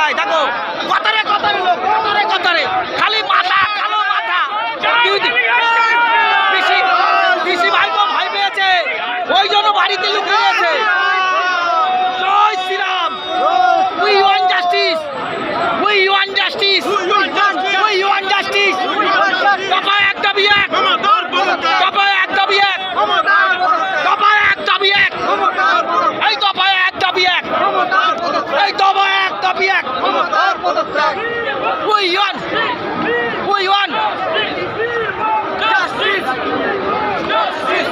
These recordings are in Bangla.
যায় দেখো কতারে কতারে লোক কতারে কতারে খালি মাথা কালো মাথা পিসি ভাইপো ভাই পেয়েছে ওই জন্য বাড়িতে লুকিয়েছে জয় Shriram we want justice we want justice we want justice দফা এক দাবি এক দফা এক দাবি এক দফা এক দাবি এক এই দফা এক দাবি এক এই দফা এক দাবি এক উই ওয়ান্ট জাস্টিস জাস্টিস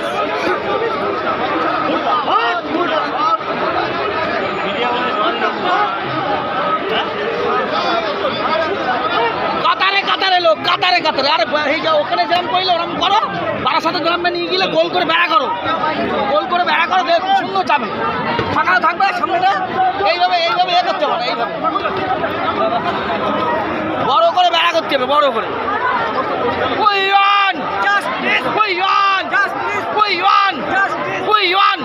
কাতারে কাতারে লোক কাতারে কাতারে আরে এই যা ওখানে যেরকম কইলে ওরকম করো বারাসাতে গ্রামে নিয়ে গেলে গোল করে বেড়া করো গোল করে বেড়া করো দেখ সুন্দর যাবে ফাঁকা থাকবে সামনেটা এইভাবে এইভাবে এ করতে হবে এইভাবে বড় করে বেড়া করতে হবে বড় করে we want justice we want justice we want justice we want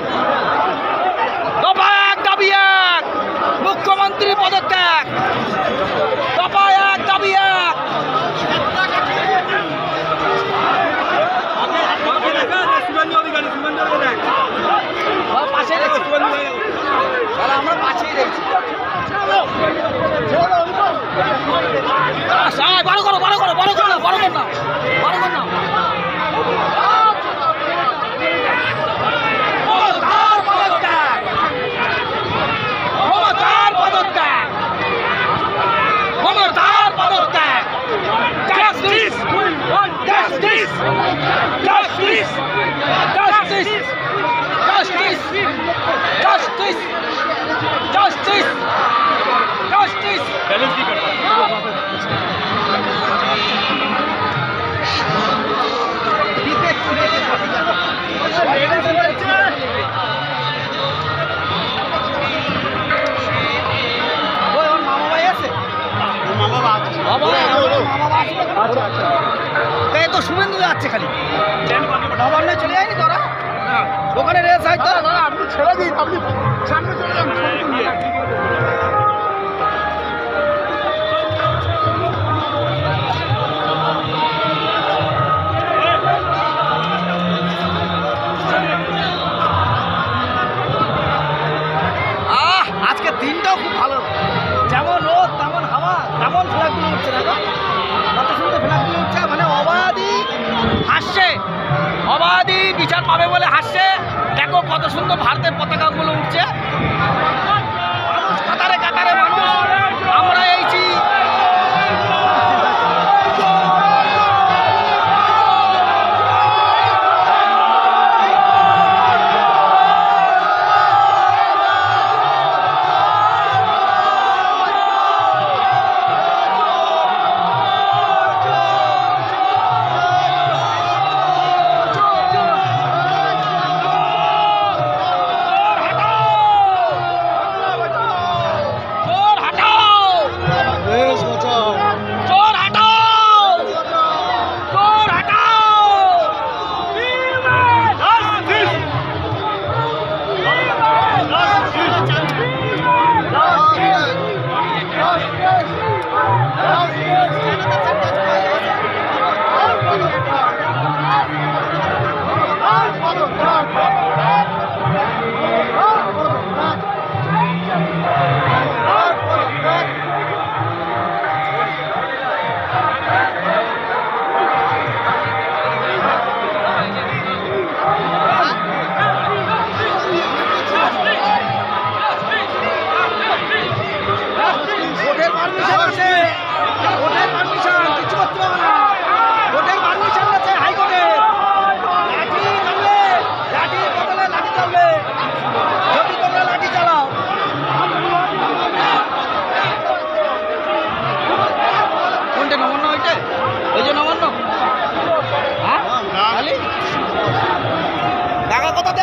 দফা এক দাবি এক মুখ্যমন্ত্রী পদত্যাগ দফা এক দাবি এক পাশেই দেখছি আমরা পাশেই দেখছি বড় করো বড় করো বড় করো বড় করো না বড় করো না Justice! Justice! Justice! Justice! Justice! Justice! Justice! তো শুভেন্দু যাচ্ছে খালি নবান্নে চলে যায়নি তোরা ওখানে রেস হয়তো আপনি ছেড়ে দিন আপনি সামনে চলে যান আজকে দিনটাও খুব ভালো যেমন রোদ তেমন হাওয়া তেমন ফ্ল্যাগগুলো উঠছে দেখো কত সুন্দর ফ্ল্যাগগুলো উঠছে মানে অবাধি হাসছে অবাধি বিচার পাবে বলে হাসছে দেখো কত সুন্দর ভারতের পতাকাগুলো উঠছে মানুষ কাতারে কাতারে মানুষ আমরা এইছি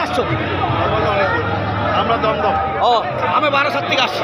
আসছো? আমরা দমদম। ও আমি 12 থেকে আসছি।